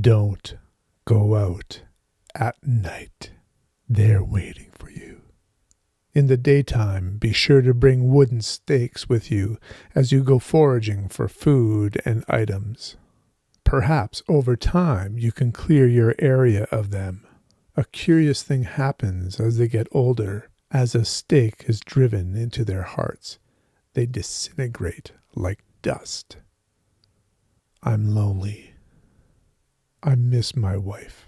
Don't go out at night. They're waiting for you. In the daytime, be sure to bring wooden stakes with you as you go foraging for food and items. Perhaps over time you can clear your area of them. A curious thing happens as they get older. As a stake is driven into their hearts, they disintegrate like dust. I'm lonely. I miss my wife.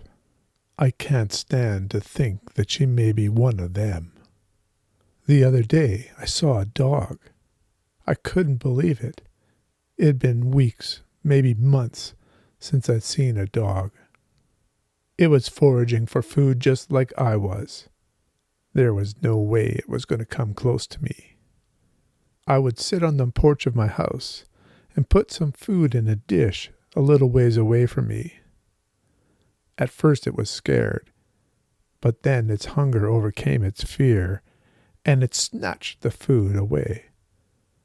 I can't stand to think that she may be one of them. The other day I saw a dog. I couldn't believe it. It had been weeks, maybe months, since I'd seen a dog. It was foraging for food just like I was. There was no way it was going to come close to me. I would sit on the porch of my house and put some food in a dish a little ways away from me. At first it was scared, but then its hunger overcame its fear, and it snatched the food away.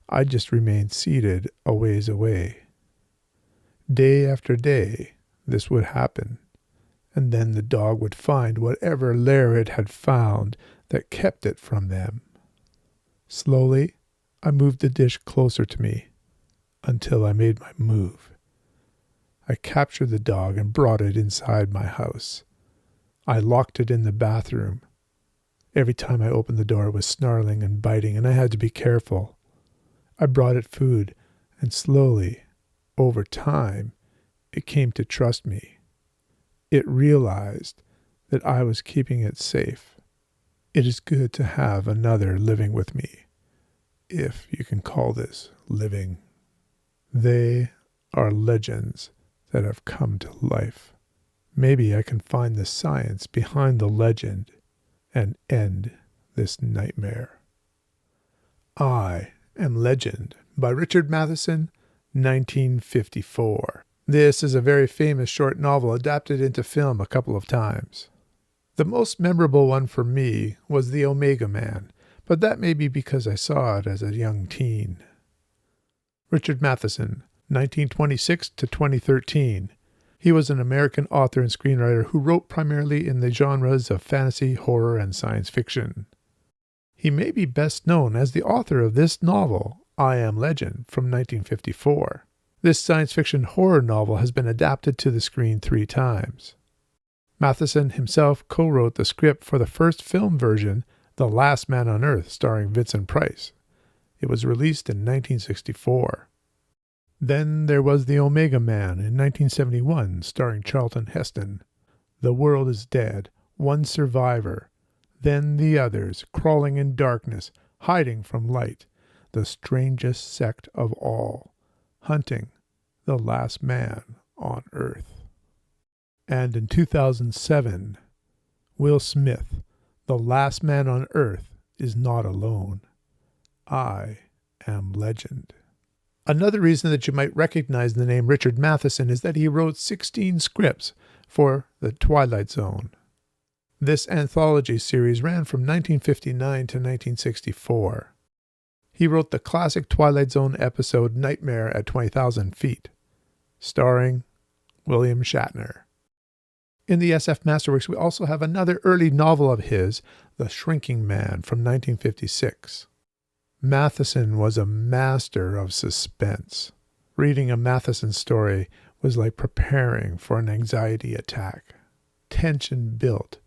I just remained seated a ways away. Day after day, this would happen, and then the dog would find whatever lair it had found that kept it from them. Slowly, I moved the dish closer to me, until I made my move. I captured the dog and brought it inside my house. I locked it in the bathroom. Every time I opened the door, it was snarling and biting, and I had to be careful. I brought it food, and slowly, over time, it came to trust me. It realized that I was keeping it safe. It is good to have another living with me, if you can call this living. They are legends that have come to life. Maybe I can find the science behind the legend and end this nightmare. I Am Legend by Richard Matheson, 1954. This is a very famous short novel adapted into film a couple of times. The most memorable one for me was The Omega Man, but that may be because I saw it as a young teen. Richard Matheson, 1926 to 2013. He was an American author and screenwriter who wrote primarily in the genres of fantasy, horror, and science fiction. He may be best known as the author of this novel, I Am Legend, from 1954. This science fiction horror novel has been adapted to the screen 3 times. Matheson himself co-wrote the script for the first film version, The Last Man on Earth, starring Vincent Price. It was released in 1964. Then there was The Omega Man in 1971, starring Charlton Heston. The world is dead, one survivor. Then the others, crawling in darkness, hiding from light, the strangest sect of all, hunting the last man on Earth. And in 2007, Will Smith, The Last Man on Earth is not alone. I Am Legend. Another reason that you might recognize the name Richard Matheson is that he wrote 16 scripts for The Twilight Zone. This anthology series ran from 1959 to 1964. He wrote the classic Twilight Zone episode Nightmare at 20,000 Feet, starring William Shatner. In the SF Masterworks, we also have another early novel of his, The Shrinking Man, from 1956. Matheson was a master of suspense. Reading a Matheson story was like preparing for an anxiety attack. Tension built,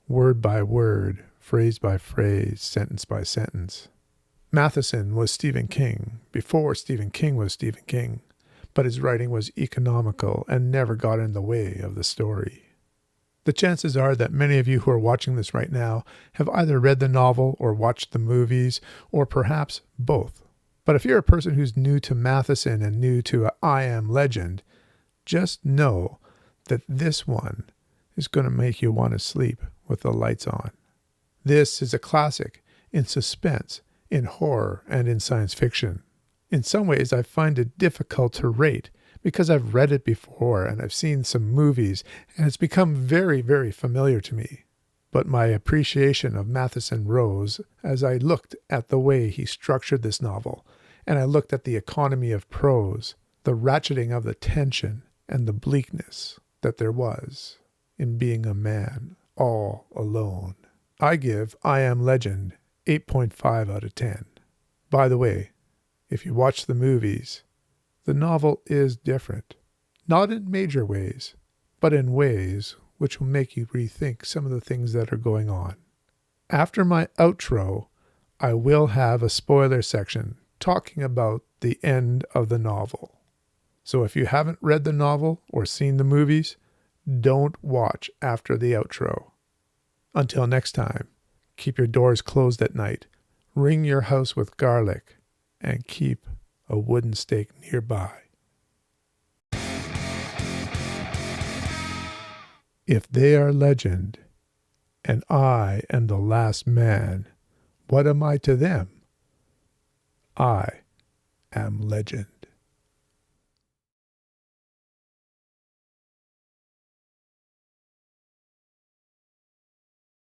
word by word, phrase by phrase, sentence by sentence. Matheson was Stephen King before Stephen King was Stephen King, but his writing was economical and never got in the way of the story. The chances are that many of you who are watching this right now have either read the novel or watched the movies, or perhaps both. But if you're a person who's new to Matheson and new to I Am Legend, just know that this one is going to make you want to sleep with the lights on. This is a classic in suspense, in horror, and in science fiction. In some ways, I find it difficult to rate because I've read it before and I've seen some movies, and it's become very, very familiar to me. But my appreciation of Matheson rose as I looked at the way he structured this novel, and I looked at the economy of prose, the ratcheting of the tension, and the bleakness. that there was in being a man all alone. I give I Am Legend 8.5 out of 10. By the way, if you watch the movies, the novel is different. Not in major ways, but in ways which will make you rethink some of the things that are going on. After my outro, I will have a spoiler section talking about the end of the novel. So if you haven't read the novel or seen the movies, don't watch after the outro. Until next time, keep your doors closed at night, ring your house with garlic, and keep a wooden stake nearby. If they are legend, and I am the last man, what am I to them? I am legend.